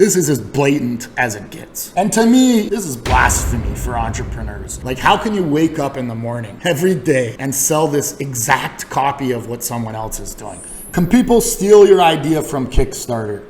This is as blatant as it gets. And to me, this is blasphemy for entrepreneurs. Like, how can you wake up in the morning every day and sell this exact copy of what someone else is doing? Can people steal your idea from Kickstarter?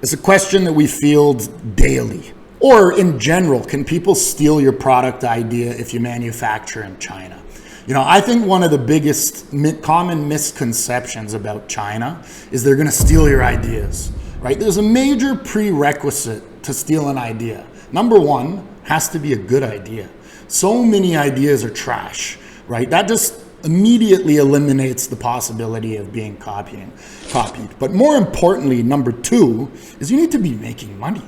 It's a question that we field daily. Or in general, can people steal your product idea if you manufacture in China? I think one of the biggest common misconceptions about China is they're going to steal your ideas. Right? There's a major prerequisite to steal an idea. Number one, has to be a good idea. So many ideas are trash, right? That just immediately eliminates the possibility of being copied. But more importantly, number two, is you need to be making money,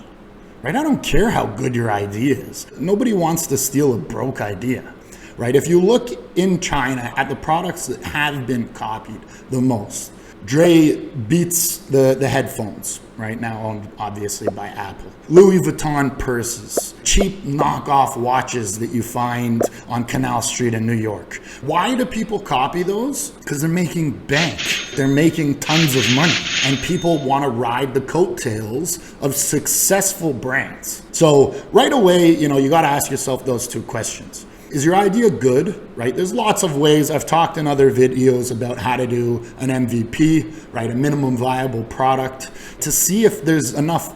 right? I don't care how good your idea is. Nobody wants to steal a broke idea, right? If you look in China at the products that have been copied the most, Dre beats the headphones, right now owned obviously by Apple. Louis Vuitton purses, cheap knockoff watches that you find on Canal Street in New York. Why do people copy those? Because they're making bank. They're making tons of money. And people want to ride the coattails of successful brands. So right away, you got to ask yourself those two questions. Is your idea good, right? There's lots of ways. I've talked in other videos about how to do an MVP, right? A minimum viable product, to see if there's enough,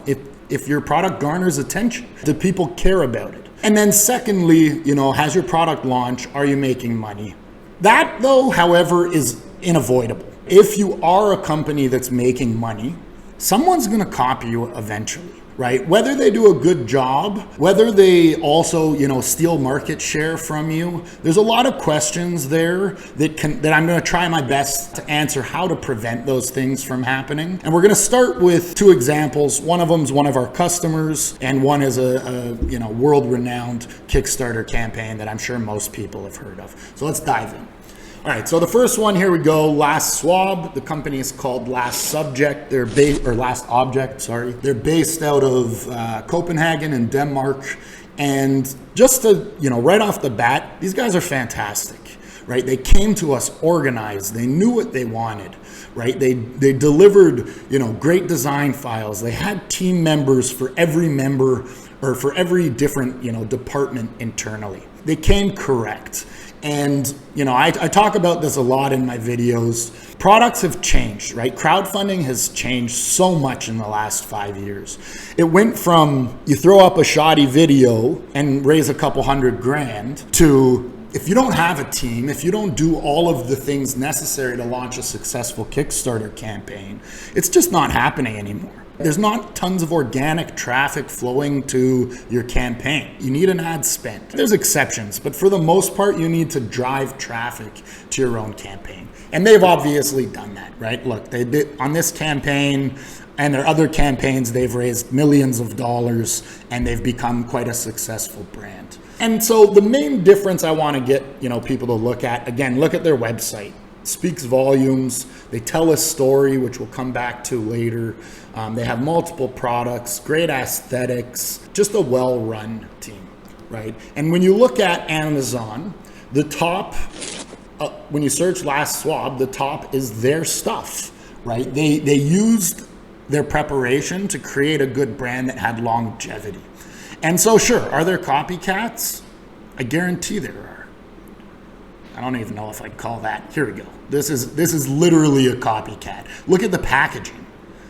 if your product garners attention. Do people care about it? And then secondly, has your product launched? Are you making money? That though, however, is unavoidable. If you are a company that's making money, someone's going to copy you eventually. Right? Whether they do a good job, whether they also, steal market share from you, there's a lot of questions there that I'm going to try my best to answer how to prevent those things from happening. And we're going to start with two examples. One of them is one of our customers, and one is a world-renowned Kickstarter campaign that I'm sure most people have heard of. So let's dive in. All right, so the first one, here we go. Last Swab. The company is called Last Object. They're based out of Copenhagen in Denmark. And just to, right off the bat, these guys are fantastic, right? They came to us organized. They knew what they wanted, right? They delivered, great design files. They had team members for every member, or for every different, department internally. They came correct. And, I talk about this a lot in my videos. Products have changed, right? Crowdfunding has changed so much in the last 5 years. It went from you throw up a shoddy video and raise a couple $100,000 to, if you don't have a team, if you don't do all of the things necessary to launch a successful Kickstarter campaign, it's just not happening anymore. There's not tons of organic traffic flowing to your campaign. You need an ad spend. There's exceptions, but for the most part, you need to drive traffic to your own campaign. And they've obviously done that, right? Look, they did on this campaign and their other campaigns, they've raised millions of dollars and they've become quite a successful brand. And so the main difference I want to get, people to look at, again, look at their website. It speaks volumes. They tell a story, which we'll come back to later. They have multiple products, great aesthetics, just a well-run team, right? And when you look at Amazon, the top, when you search Last Swab, the top is their stuff, right? They used their preparation to create a good brand that had longevity. And so sure, are there copycats? I guarantee there are. I don't even know if I'd call that. Here we go. This is literally a copycat. Look at the packaging.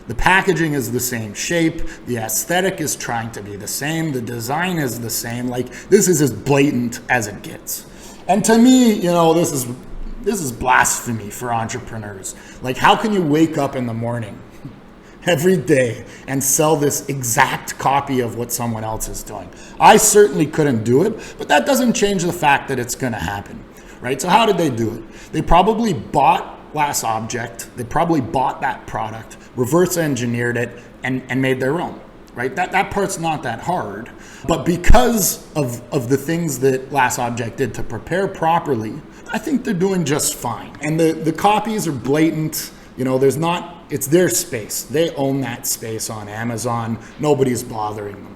The packaging is the same shape. The aesthetic is trying to be the same. The design is the same. Like, this is as blatant as it gets. And to me, this is blasphemy for entrepreneurs. Like, how can you wake up in the morning every day and sell this exact copy of what someone else is doing? I certainly couldn't do it, but that doesn't change the fact that it's going to happen, right? So how did they do it? They probably bought Last Object. They probably bought that product, reverse engineered it, and made their own, right? That part's not that hard. But because of the things that Last Object did to prepare properly, I think they're doing just fine. And the copies are blatant. It's their space. They own that space on Amazon. Nobody's bothering them.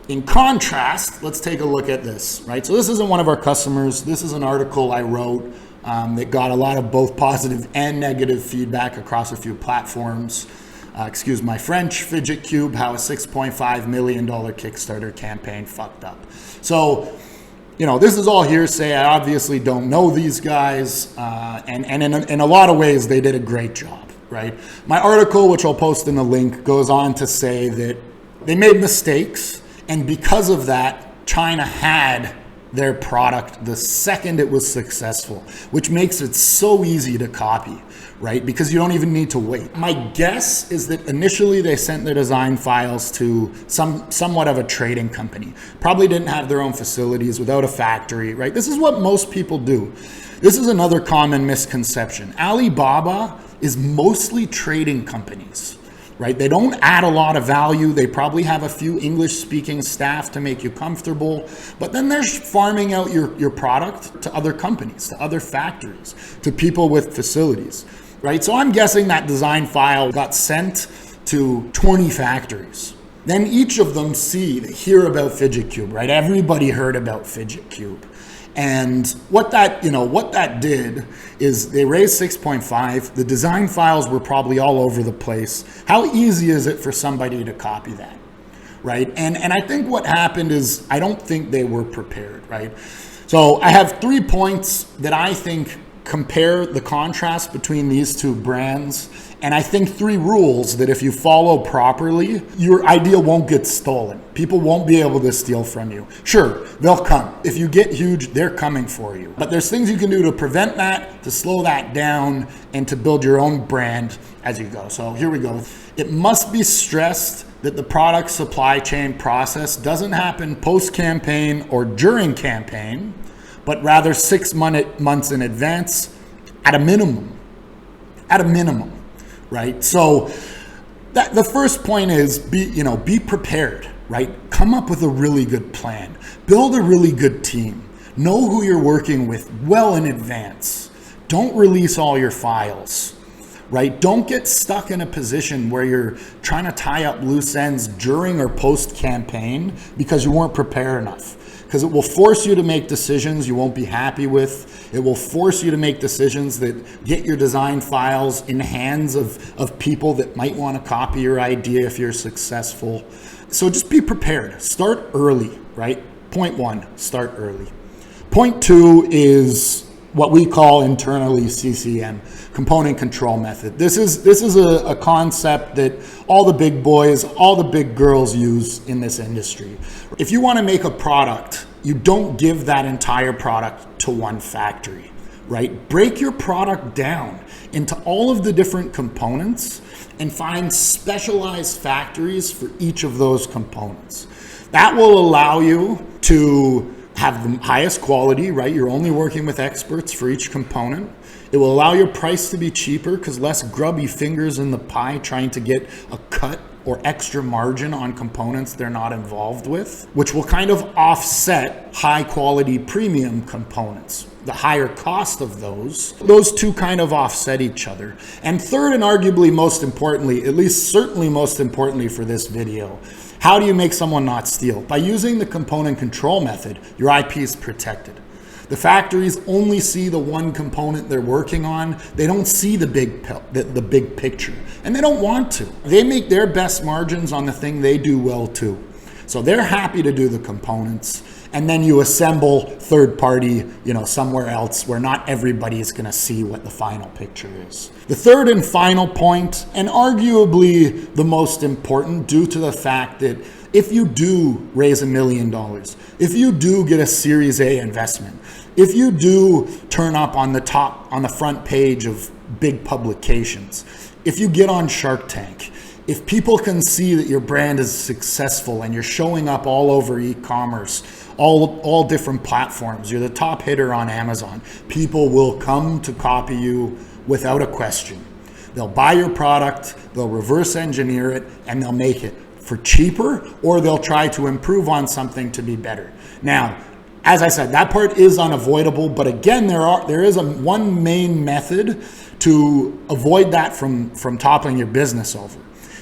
In contrast, let's take a look at this, right? So this isn't one of our customers. This is an article I wrote that got a lot of both positive and negative feedback across a few platforms. excuse my French, Fidget Cube, how a $6.5 million Kickstarter campaign fucked up. So, you know, this is all hearsay. I obviously don't know these guys, and in a lot of ways, they did a great job, right? My article, which I'll post in the link, goes on to say that they made mistakes, and because of that, China had their product the second it was successful, which makes it so easy to copy, right? Because you don't even need to wait. My guess is that initially they sent their design files to somewhat of a trading company. Probably didn't have their own facilities, without a factory, right? This is what most people do. This is another common misconception. Alibaba is mostly trading companies, right? They don't add a lot of value. They probably have a few English-speaking staff to make you comfortable, but then they're farming out your product to other companies, to other factories, to people with facilities, right? So I'm guessing that design file got sent to 20 factories. Then each of them hear about Fidget Cube, right? Everybody heard about Fidget Cube. And what that did is they raised 6.5. The design files were probably all over the place. How easy is it for somebody to copy that, right? And I think what happened is I don't think they were prepared, right? So I have 3 points that I think compare the contrast between these two brands. And I think 3 rules that if you follow properly, your idea won't get stolen. People won't be able to steal from you. Sure, they'll come. If you get huge, they're coming for you. But there's things you can do to prevent that, to slow that down, and to build your own brand as you go. So here we go. It must be stressed that the product supply chain process doesn't happen post-campaign or during campaign, but rather 6 months in advance at a minimum. At a minimum. Right? So the first point is be prepared, right? Come up with a really good plan. Build a really good team. Know who you're working with well in advance. Don't release all your files, right? Don't get stuck in a position where you're trying to tie up loose ends during or post campaign because you weren't prepared enough. Because it will force you to make decisions you won't be happy with. It will force you to make decisions that get your design files in the hands of people that might want to copy your idea if you're successful. So just be prepared. Start early, right? Point 1, start early. Point 2 is what we call internally CCM, component control method. This is a concept that all the big boys, all the big girls use in this industry. If you want to make a product, you don't give that entire product to one factory, right? Break your product down into all of the different components and find specialized factories for each of those components. That will allow you to have the highest quality, right? You're only working with experts for each component. It will allow your price to be cheaper because less grubby fingers in the pie trying to get a cut or extra margin on components they're not involved with, which will kind of offset high quality premium components. The higher cost of those two kind of offset each other. And third, and arguably most importantly, at least certainly most importantly for this video, how do you make someone not steal? By using the component control method, your IP is protected. The factories only see the one component they're working on. They don't see the big picture, and they don't want to. They make their best margins on the thing they do well too. So they're happy to do the components, and then you assemble third party, somewhere else where not everybody is going to see what the final picture is. The third and final point, and arguably the most important due to the fact that if you do raise $1 million, if you do get a Series A investment, if you do turn up on the front page of big publications, if you get on Shark Tank, if people can see that your brand is successful and you're showing up all over e-commerce, all different platforms, you're the top hitter on Amazon, people will come to copy you without a question. They'll buy your product, they'll reverse engineer it, and they'll make it for cheaper, or they'll try to improve on something to be better. Now, as I said, that part is unavoidable, but again, there is one main method to avoid that from toppling your business over.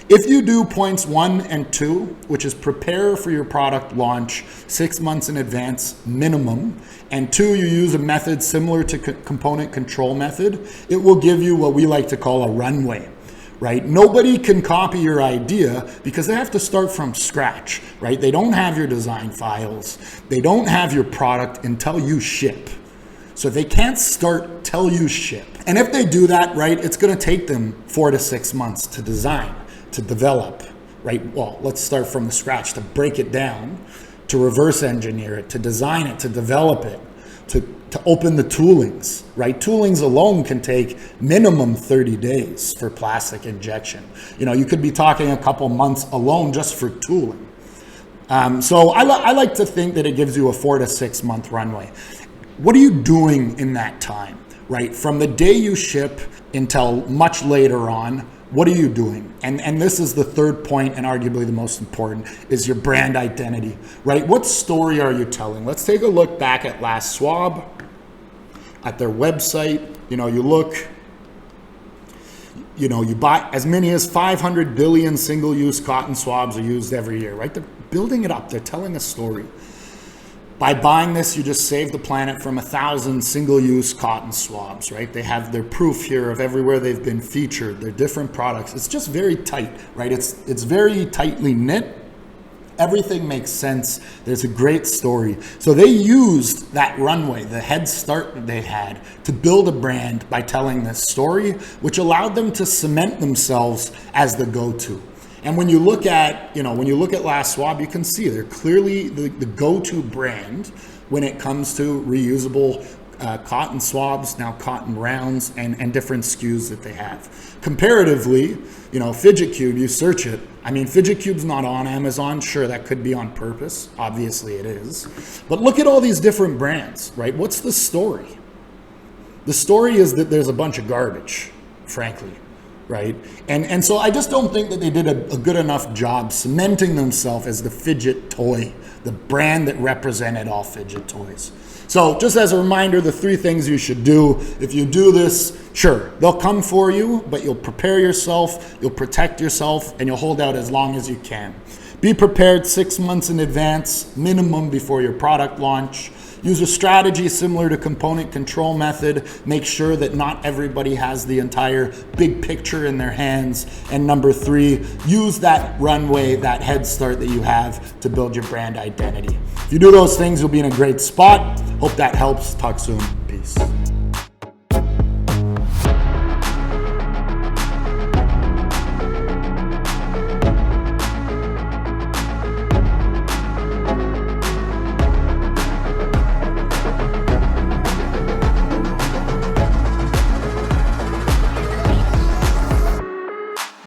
If you do points 1 and 2, which is prepare for your product launch 6 months in advance minimum, and 2, you use a method similar to component control method, it will give you what we like to call a runway, right? Nobody can copy your idea because they have to start from scratch, right? They don't have your design files. They don't have your product until you ship. So they can't start till you ship. And if they do that, right, it's going to take them 4 to 6 months to design, to develop, right? Well, let's start from the scratch, to break it down, to reverse engineer it, to design it, to develop it, to open the toolings, right? Toolings alone can take minimum 30 days for plastic injection. You know, you could be talking a couple months alone just for tooling. So I like to think that it gives you a 4 to 6 month runway. What are you doing in that time, right? From the day you ship until much later on, what are you doing? And this is the third point, and arguably the most important, is your brand identity, right? What story are you telling? Let's take a look back at last Swab, at their website. You know, you look, you know, you buy as many as 500 billion single-use cotton swabs are used every year, right? They're building it up. They're telling a story. By buying this, you just save the planet from 1,000 single-use cotton swabs, right? They have their proof here of everywhere they've been featured, their different products. It's just very tight, right? It's very tightly knit. Everything makes sense. There's a great story. So they used that runway, the head start that they had, to build a brand by telling this story, which allowed them to cement themselves as the go-to. And when you look at, last Swab, you can see they're clearly the go-to brand when it comes to reusable cotton swabs, now cotton rounds, and different SKUs that they have. Comparatively, Fidget Cube, you search it. I mean, Fidget Cube's not on Amazon. Sure, that could be on purpose. Obviously it is. But look at all these different brands, right? What's the story? The story is that there's a bunch of garbage, frankly. Right? And so I just don't think that they did a good enough job cementing themselves as the fidget toy, the brand that represented all fidget toys. So just as a reminder, the 3 things you should do. If you do this, sure, they'll come for you, but you'll prepare yourself, you'll protect yourself, and you'll hold out as long as you can. Be prepared 6 months in advance, minimum, before your product launch. Use a strategy similar to component control method. Make sure that not everybody has the entire big picture in their hands. And number 3, use that runway, that head start that you have to build your brand identity. If you do those things, you'll be in a great spot. Hope that helps. Talk soon. Peace.